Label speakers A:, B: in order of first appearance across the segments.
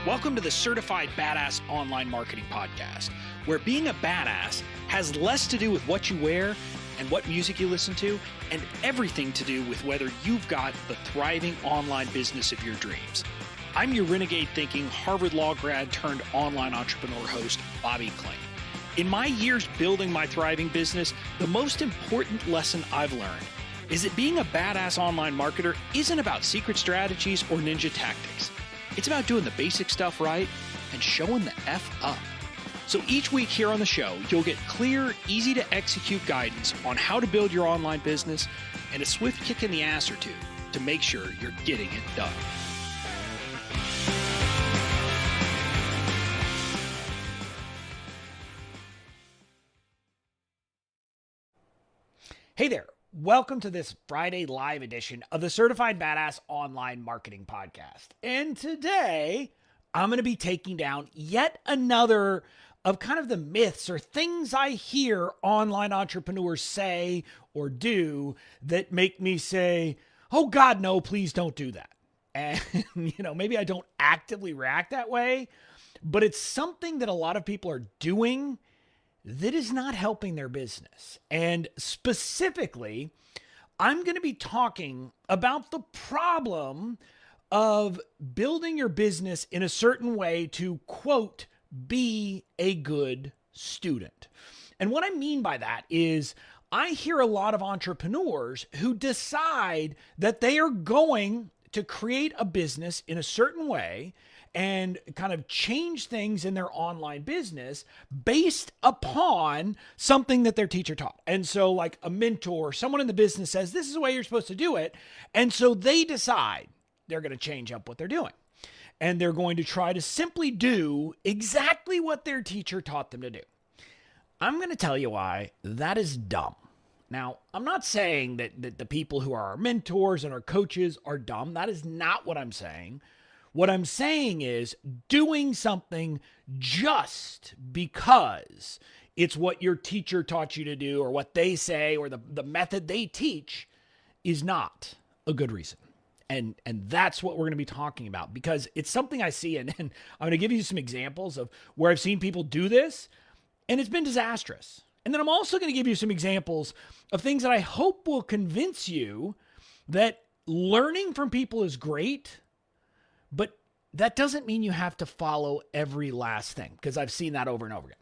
A: Welcome to the Certified Badass Online Marketing Podcast, where being a badass has less to do with what you wear and what music you listen to, and everything to do with whether you've got the thriving online business of your dreams. I'm your renegade thinking Harvard Law grad turned online entrepreneur host, Bobby Klink. In my years building my thriving business, the most important lesson I've learned is that being a badass online marketer isn't about secret strategies or ninja tactics. It's about doing the basic stuff right and showing the F up. So each week here on the show, you'll get clear, easy to execute guidance on how to build your online business and a swift kick in the ass or two to make sure you're getting it done. Hey there. Welcome to this Friday live edition of the Certified Badass Online Marketing Podcast. And today, I'm going to be taking down yet another of kind of the myths or things I hear online entrepreneurs say or do that make me say, oh God, no, please don't do that. And, maybe I don't actively react that way, but it's something that a lot of people are doing that is not helping their business. And specifically, I'm going to be talking about the problem of building your business in a certain way to, quote, be a good student. And what I mean by that is I hear a lot of entrepreneurs who decide that they are going to create a business in a certain way and kind of change things in their online business based upon something that their teacher taught. And so like a mentor, someone in the business says, this is the way you're supposed to do it. And so they decide they're going to change up what they're doing. And they're going to try to simply do exactly what their teacher taught them to do. I'm going to tell you why that is dumb. Now, I'm not saying that the people who are our mentors and our coaches are dumb. That is not what I'm saying. What I'm saying is doing something just because it's what your teacher taught you to do or what they say or the method they teach is not a good reason. And that's what we're going to be talking about because it's something I see. And I'm going to give you some examples of where I've seen people do this and it's been disastrous. And then I'm also going to give you some examples of things that I hope will convince you that learning from people is great, but that doesn't mean you have to follow every last thing because I've seen that over and over again.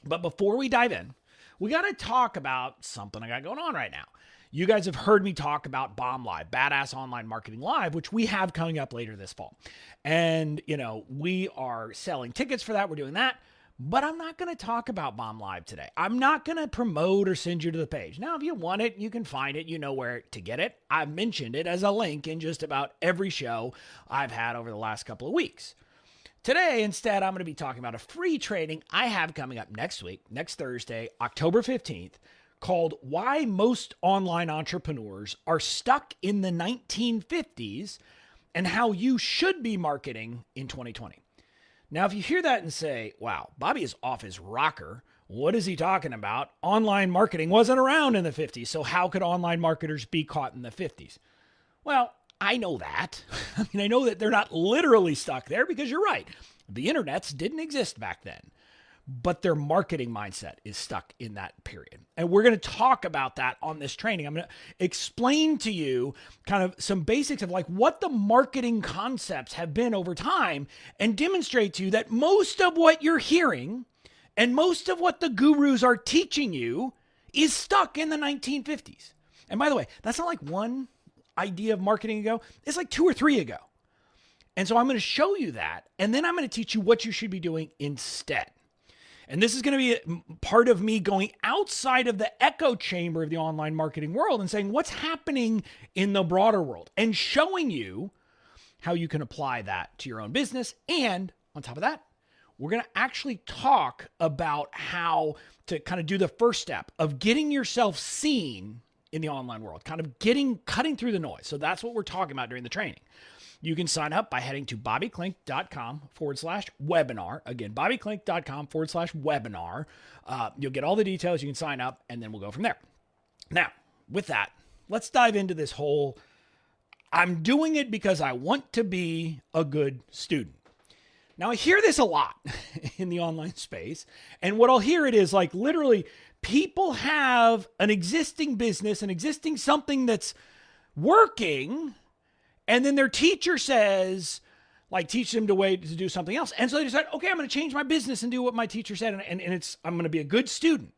A: But before we dive in, we got to talk about something I got going on right now. You guys have heard me talk about BOM Live, Badass Online Marketing Live, which we have coming up later this fall. And, we are selling tickets for that. We're doing that. But I'm not going to talk about BOM Live today. I'm not going to promote or send you to the page. Now, if you want it, you can find it. You know where to get it. I've mentioned it as a link in just about every show I've had over the last couple of weeks. Today, instead, I'm going to be talking about a free training I have coming up next week, next Thursday, October 15th, called Why Most Online Entrepreneurs Are Stuck in the 1950s and How You Should Be Marketing in 2020. Now, if you hear that and say, wow, Bobby is off his rocker, what is he talking about? Online marketing wasn't around in the 50s, so how could online marketers be caught in the 50s? Well, I know that. I know that they're not literally stuck there because you're right. The internets didn't exist back then, but their marketing mindset is stuck in that period. And we're going to talk about that on this training. I'm going to explain to you kind of some basics of like what the marketing concepts have been over time and demonstrate to you that most of what you're hearing and most of what the gurus are teaching you is stuck in the 1950s. And by the way, that's not like one idea of marketing ago. It's like 2 or 3 ago. And so I'm going to show you that. And then I'm going to teach you what you should be doing instead. And this is going to be part of me going outside of the echo chamber of the online marketing world and saying what's happening in the broader world and showing you how you can apply that to your own business. And on top of that, we're going to actually talk about how to kind of do the first step of getting yourself seen in the online world, kind of cutting through the noise. So that's what we're talking about during the training. You can sign up by heading to bobbyklink.com/webinar. Again, bobbyklink.com/webinar. You'll get all the details. You can sign up and then we'll go from there. Now, with that, let's dive into this whole, I'm doing it because I want to be a good student. Now, I hear this a lot in the online space. And what I'll hear it is like literally people have an existing business, an existing something that's working. And then their teacher says, like, teach them to do something else. And so they decide, okay, I'm going to change my business and do what my teacher said. And I'm going to be a good student.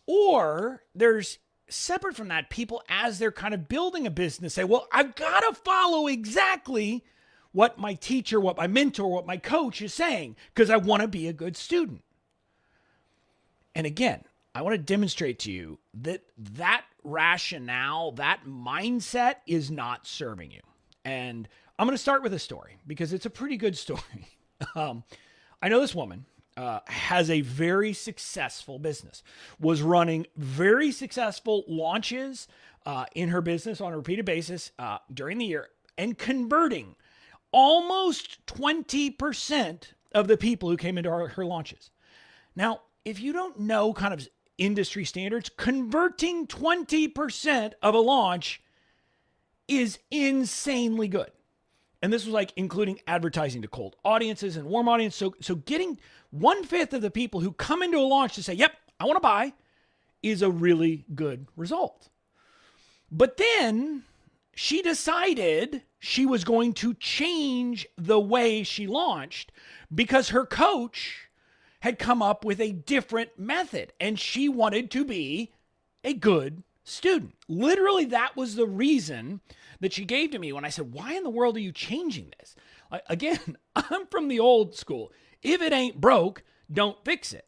A: Or there's separate from that, people as they're kind of building a business say, well, I've got to follow exactly what my teacher, what my mentor, what my coach is saying, because I want to be a good student. And again, I want to demonstrate to you that that rationale, that mindset is not serving you. And I'm going to start with a story because it's a pretty good story. I know this woman has a very successful business, was running very successful launches in her business on a repeated basis during the year and converting almost 20% of the people who came into her launches. Now, if you don't know kind of industry standards, converting 20% of a launch is insanely good. And this was like including advertising to cold audiences and warm audience. So getting 1/5 of the people who come into a launch to say, yep, I want to buy, is a really good result. But then she decided she was going to change the way she launched because her coach had come up with a different method and she wanted to be a good student. Literally, that was the reason that she gave to me when I said, why in the world are you changing this? Again, I'm from the old school. If it ain't broke, don't fix it.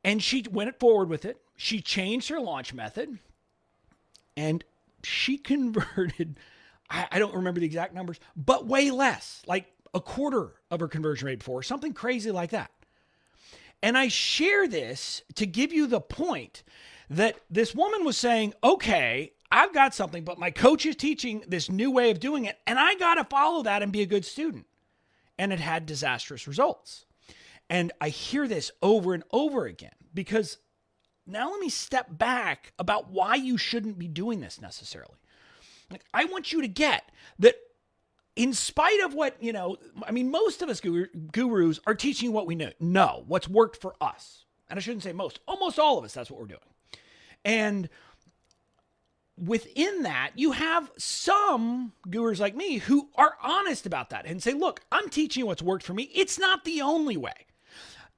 A: And she went forward with it. She changed her launch method and she converted, I don't remember the exact numbers, but way less, like a quarter of her conversion rate before, something crazy like that. And I share this to give you the point that this woman was saying, okay, I've got something, but my coach is teaching this new way of doing it, and I got to follow that and be a good student. And it had disastrous results. And I hear this over and over again because now let me step back about why you shouldn't be doing this necessarily. Like, I want you to get that in spite of what, most of us gurus are teaching what we know, what's worked for us. And I shouldn't say most, almost all of us, that's what we're doing. And within that, you have some gurus like me who are honest about that and say, look, I'm teaching you what's worked for me. It's not the only way.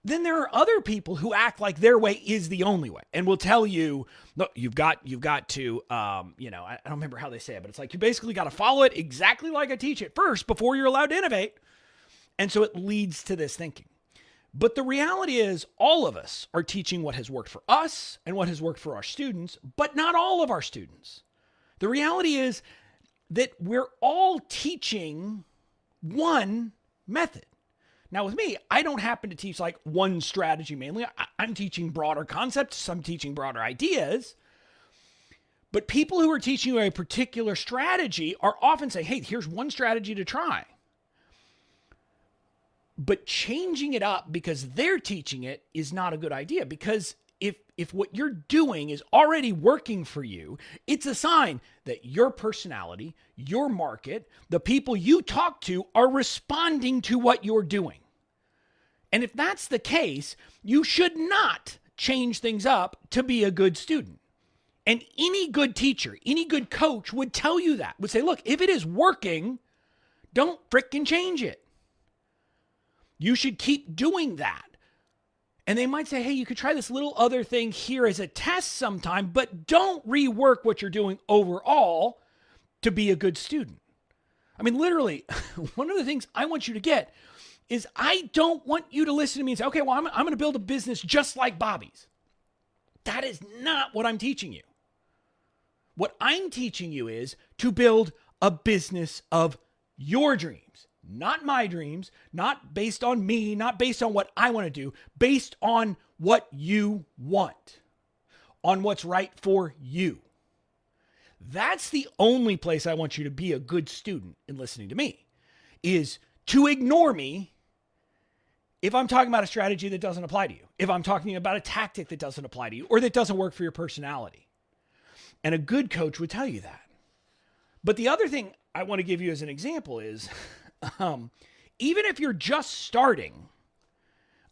A: Then there are other people who act like their way is the only way and will tell you, look, you've got to, I don't remember how they say it, but it's like, you basically got to follow it exactly like I teach it first before you're allowed to innovate. And so it leads to this thinking. But the reality is all of us are teaching what has worked for us and what has worked for our students, but not all of our students. The reality is that we're all teaching one method. Now with me, I don't happen to teach like one strategy mainly. I'm teaching broader concepts. I'm teaching broader ideas. But people who are teaching you a particular strategy are often saying, hey, here's one strategy to try. But changing it up because they're teaching it is not a good idea, because if what you're doing is already working for you, it's a sign that your personality, your market, the people you talk to are responding to what you're doing. And if that's the case, you should not change things up to be a good student. And any good teacher, any good coach would tell you that, would say, look, if it is working, don't frickin' change it. You should keep doing that. And they might say, hey, you could try this little other thing here as a test sometime, but don't rework what you're doing overall to be a good student. I mean, literally, one of the things I want you to get is I don't want you to listen to me and say, okay, well, I'm going to build a business just like Bobby's. That is not what I'm teaching you. What I'm teaching you is to build a business of your dreams, not my dreams, not based on me, not based on what I want to do, based on what you want, on what's right for you. That's the only place I want you to be a good student in listening to me, is to ignore me if I'm talking about a strategy that doesn't apply to you, if I'm talking about a tactic that doesn't apply to you, or that doesn't work for your personality. And a good coach would tell you that. But the other thing I want to give you as an example is, even if you're just starting,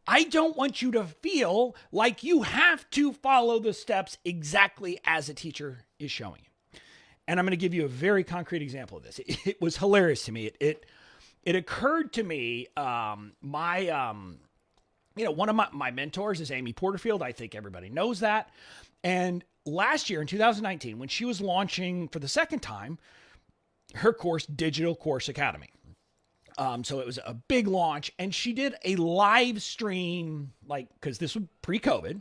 A: I don't want you to feel like you have to follow the steps exactly as a teacher is showing you. And I'm going to give you a very concrete example of this. It was hilarious to me. It occurred to me, one of my mentors is Amy Porterfield. I think everybody knows that. And last year in 2019, when she was launching for the second time, her course, Digital Course Academy. So it was a big launch, and she did a live stream, because this was pre-COVID.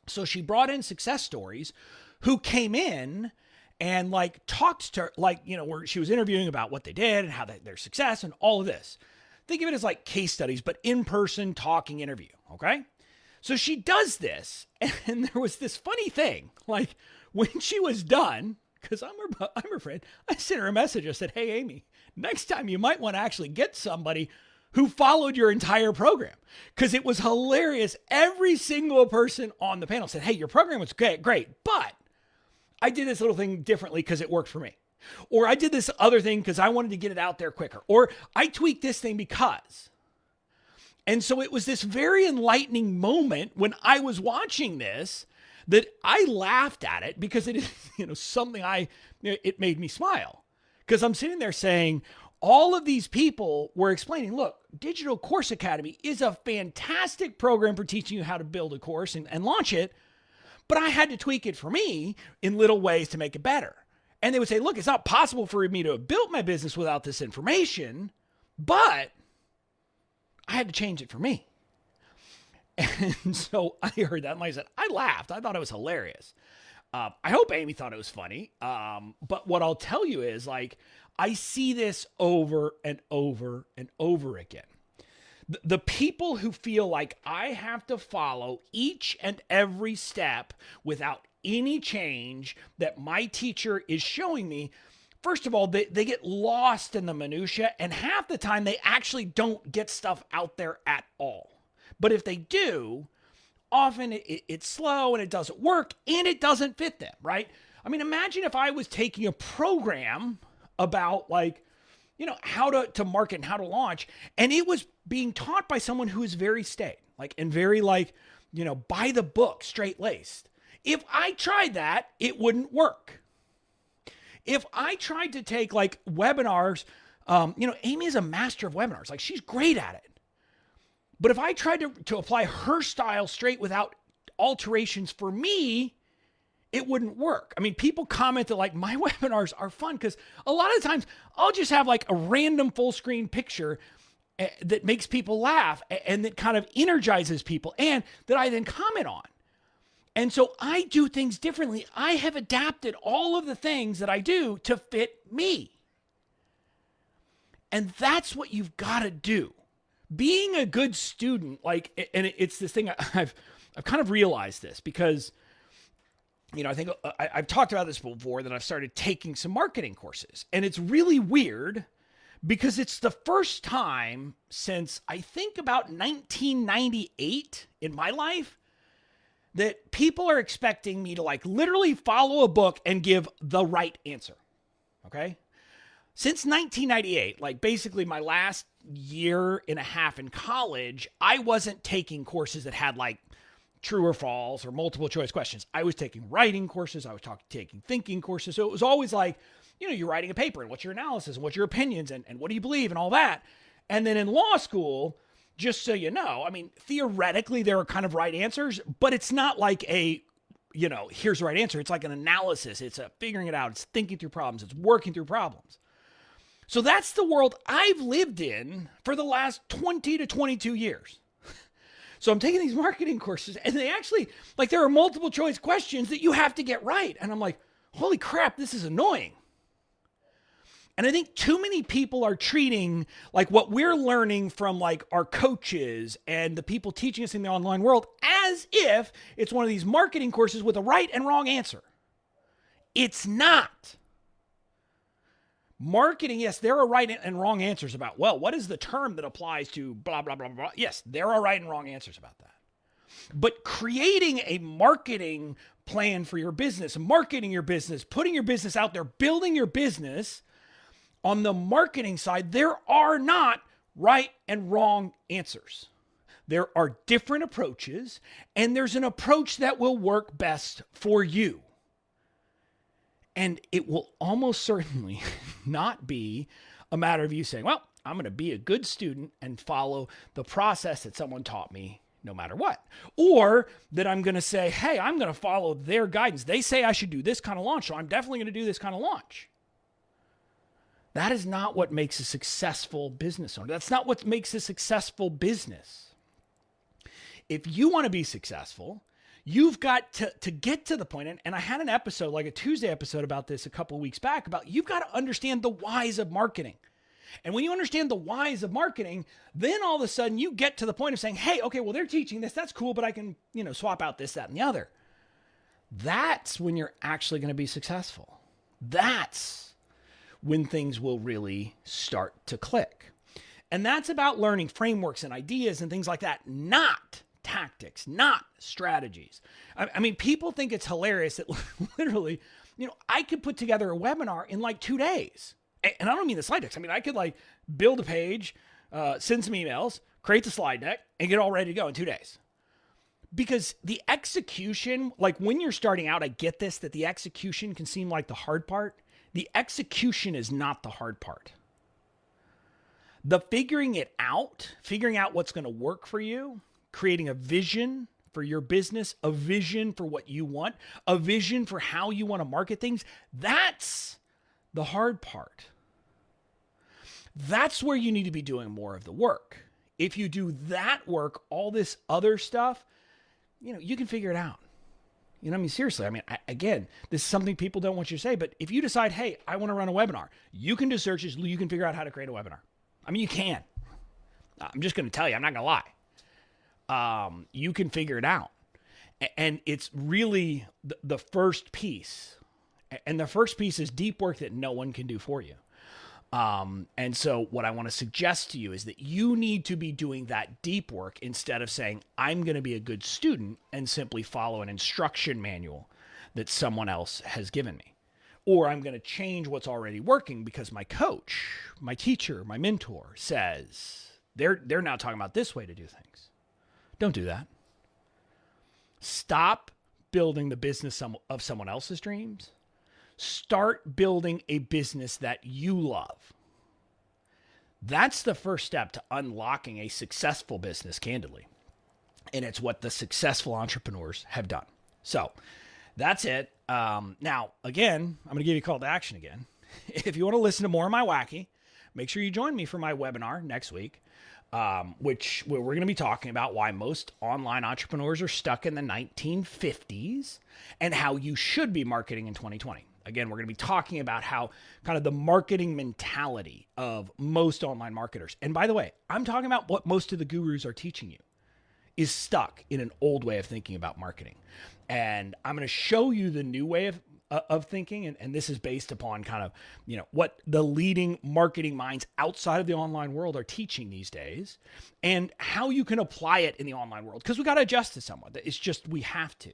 A: So she brought in success stories who came in and talked to her, where she was interviewing about what they did and how their success and all of this. Think of it as like case studies, but in-person talking interview. Okay. So she does this, and there was this funny thing, when she was done, because I'm her friend, I sent her a message. I said, "Hey, Amy, next time you might want to actually get somebody who followed your entire program," because it was hilarious. Every single person on the panel said, "Hey, your program was great, but I did this little thing differently because it worked for me. Or I did this other thing because I wanted to get it out there quicker. Or I tweaked this thing because." And so it was this very enlightening moment when I was watching this that I laughed at it because it is, something it made me smile. Because I'm sitting there saying, all of these people were explaining, look, Digital Course Academy is a fantastic program for teaching you how to build a course and launch it. But I had to tweak it for me in little ways to make it better. And they would say, look, it's not possible for me to have built my business without this information, but I had to change it for me. And so I heard that and I said, I laughed. I thought it was hilarious. I hope Amy thought it was funny. But what I'll tell you is I see this over and over and over again. The people who feel like I have to follow each and every step without any change that my teacher is showing me, first of all, they get lost in the minutia, and half the time they actually don't get stuff out there at all. But if they do, often it's slow and it doesn't work and it doesn't fit them, right? I mean, imagine if I was taking a program about how to market and how to launch, and it was being taught by someone who is very staid, and very by the book, straight-laced. If I tried that, it wouldn't work. If I tried to take webinars, Amy is a master of webinars. She's great at it. But if I tried to apply her style straight without alterations for me, it wouldn't work. I mean, people comment that my webinars are fun because a lot of times I'll just have a random full screen picture that makes people laugh and that kind of energizes people and that I then comment on. And so I do things differently. I have adapted all of the things that I do to fit me. And that's what you've got to do. Being a good student, and it's this thing I've kind of realized this because, I think I've talked about this before, that I've started taking some marketing courses, and it's really weird because it's the first time since I think about 1998 in my life that people are expecting me to literally follow a book and give the right answer. Okay. Since 1998, basically my last year and a half in college, I wasn't taking courses that had true or false or multiple choice questions. I was taking writing courses. I was taking thinking courses. So it was always you're writing a paper and what's your analysis and what's your opinions and what do you believe and all that. And then in law school, just so you know, I mean, theoretically there are kind of right answers, but it's not here's the right answer. It's an analysis. It's figuring it out. It's thinking through problems. It's working through problems. So that's the world I've lived in for the last 20 to 22 years. So I'm taking these marketing courses and they actually, there are multiple choice questions that you have to get right. And I'm like, holy crap, this is annoying. And I think too many people are treating what we're learning from our coaches and the people teaching us in the online world as if it's one of these marketing courses with a right and wrong answer. It's not. Marketing, yes, there are right and wrong answers about, what is the term that applies to blah, blah, blah, blah. Yes, there are right and wrong answers about that. But creating a marketing plan for your business, marketing your business, putting your business out there, building your business on the marketing side, there are not right and wrong answers. There are different approaches, and there's an approach that will work best for you. And it will almost certainly not be a matter of you saying, well, I'm going to be a good student and follow the process that someone taught me no matter what. Or that I'm going to say, hey, I'm going to follow their guidance. They say I should do this kind of launch, so I'm definitely going to do this kind of launch. That is not what makes a successful business owner. That's not what makes a successful business. If you want to be successful, you've got to get to the point, and I had an episode, like a Tuesday episode about this a couple of weeks back, about you've got to understand the whys of marketing. And when you understand the whys of marketing, then all of a sudden you get to the point of saying, hey, okay, well, they're teaching this. That's cool, but I can, swap out this, that, and the other. That's when you're actually going to be successful. That's when things will really start to click. And that's about learning frameworks and ideas and things like that, not tactics, not strategies. I mean, people think it's hilarious that literally, I could put together a webinar in like 2 days. And I don't mean the slide decks. I mean, I could build a page, send some emails, create the slide deck, and get all ready to go in 2 days. Because the execution, like when you're starting out, I get this, that the execution can seem like the hard part. The execution is not the hard part. The figuring out what's going to work for you, creating a vision for your business, a vision for what you want, a vision for how you want to market things, that's the hard part. That's where you need to be doing more of the work. If you do that work, all this other stuff, you can figure it out. Seriously, again, this is something people don't want you to say, but if you decide, hey, I want to run a webinar, you can do searches, you can figure out how to create a webinar. You can. I'm just going to tell you, I'm not going to lie. You can figure it out. And it's really the first piece. And the first piece is deep work that no one can do for you. And so what I want to suggest to you is that you need to be doing that deep work instead of saying, I'm going to be a good student and simply follow an instruction manual that someone else has given me. Or I'm going to change what's already working because my coach, my teacher, my mentor says they're now talking about this way to do things. Don't do that. Stop building the business of someone else's dreams. Start building a business that you love. That's the first step to unlocking a successful business, candidly. And it's what the successful entrepreneurs have done. So that's it. Now, again, I'm going to give you a call to action again. If you want to listen to more of my wacky, make sure you join me for my webinar next week. Which we're going to be talking about why most online entrepreneurs are stuck in the 1950s and how you should be marketing in 2020. Again, we're going to be talking about how kind of the marketing mentality of most online marketers. And by the way, I'm talking about what most of the gurus are teaching you is stuck in an old way of thinking about marketing. And I'm going to show you the new way of thinking. And this is based upon kind of, what the leading marketing minds outside of the online world are teaching these days and how you can apply it in the online world. Because we got to adjust to someone. It's just, we have to.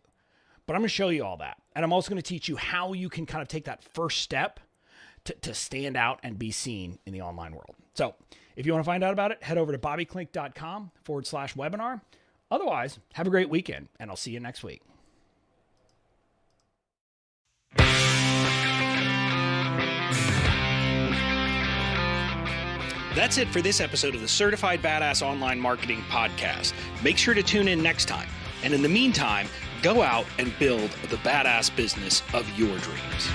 A: But I'm going to show you all that. And I'm also going to teach you how you can kind of take that first step to stand out and be seen in the online world. So if you want to find out about it, head over to bobbyklink.com/webinar. Otherwise, have a great weekend and I'll see you next week. That's it for this episode of the Certified Badass Online Marketing Podcast. Make sure to tune in next time. And in the meantime, go out and build the badass business of your dreams.